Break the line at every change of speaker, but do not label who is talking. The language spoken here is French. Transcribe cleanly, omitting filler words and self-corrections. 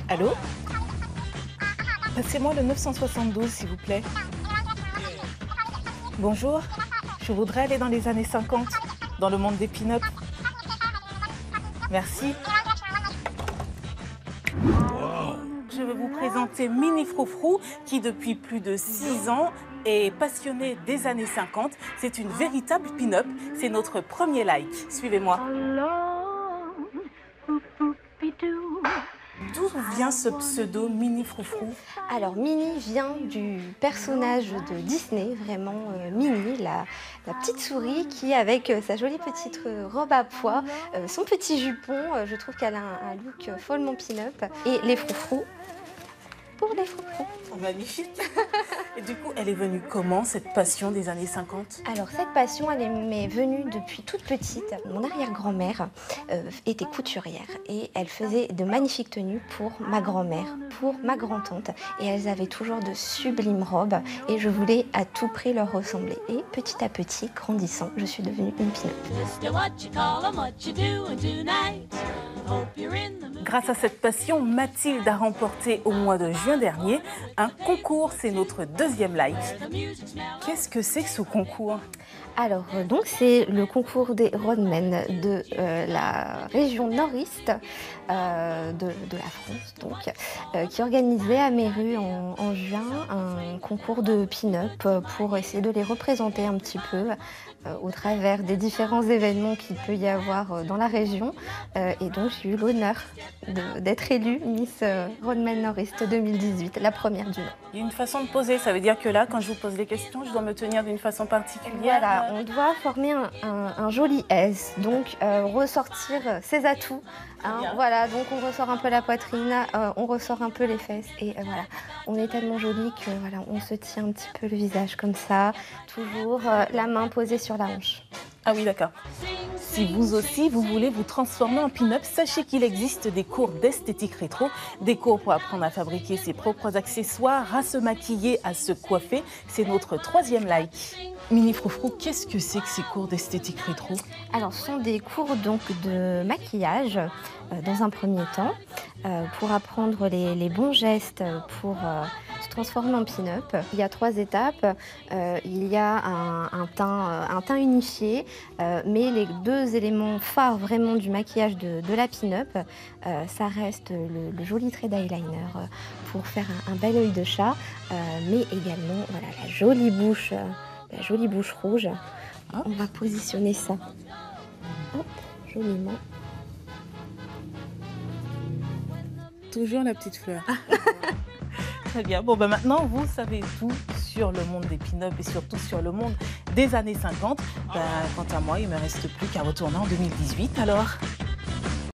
Allô? Passez-moi le 972, s'il vous plaît. Bonjour, je voudrais aller dans les années 50, dans le monde des pin-up. Merci. Je vais vous présenter Mini Froufrou, qui depuis plus de 6 ans est passionnée des années 50. C'est une véritable pin-up. C'est notre premier like. Suivez-moi. D'où vient ce pseudo Mini Froufrou?
Alors Minnie vient du personnage de Disney, vraiment Minnie, la petite souris qui, avec sa jolie petite robe à pois, son petit jupon, je trouve qu'elle a un look follement pin-up. Et les froufrous, pour les froufrous.
Magnifique. Et du coup, elle est venue comment, cette passion des années 50?
Alors cette passion, elle m'est venue depuis toute petite. Mon arrière-grand-mère était couturière et elle faisait de magnifiques tenues pour ma grand-mère, pour ma grand-tante. Et elles avaient toujours de sublimes robes et je voulais à tout prix leur ressembler. Et petit à petit, grandissant, je suis devenue une pin-up.
Grâce à cette passion, Mathilde a remporté au mois de juin dernier un concours. C'est notre deuxième like. Qu'est-ce que c'est que ce concours?
Alors, donc, c'est le concours des roadmen de la région nord-est de la France, donc, qui organisait à Méru en juin un concours de pin-up pour essayer de les représenter un petit peu au travers des différents événements qu'il peut y avoir dans la région. Et donc, j'ai eu l'honneur d'être élue Miss Roadman Nord-Est 2018, la première du nom.
Il y a une façon de poser, ça veut dire que là, quand je vous pose les questions, je dois me tenir d'une façon particulière.
Voilà, on doit former un joli S, donc ressortir ses atouts. Hein, voilà, donc on ressort un peu la poitrine, on ressort un peu les fesses et voilà, on est tellement joli que voilà, on se tient un petit peu le visage comme ça, toujours la main posée sur la hanche.
Ah oui, d'accord. Si vous aussi, vous voulez vous transformer en pin-up, sachez qu'il existe des cours d'esthétique rétro, des cours pour apprendre à fabriquer ses propres accessoires, à se maquiller, à se coiffer. C'est notre troisième like. Mini Froufrou, qu'est-ce que c'est que ces cours d'esthétique rétro?
Alors, ce sont des cours donc de maquillage dans un premier temps pour apprendre les bons gestes pour se transformer en pin-up. Il y a 3 étapes. Il y a un teint unifié, mais les 2 éléments phares vraiment du maquillage de la pin-up, ça reste le joli trait d'eyeliner pour faire un bel œil de chat, mais également voilà, la jolie bouche rouge. On va positionner ça. Hop, joliment.
Toujours la petite fleur. Très bien. Bon, ben maintenant, vous savez tout sur le monde des pin-up et surtout sur le monde des années 50. Ben, quant à moi, il ne me reste plus qu'à retourner en 2018 alors.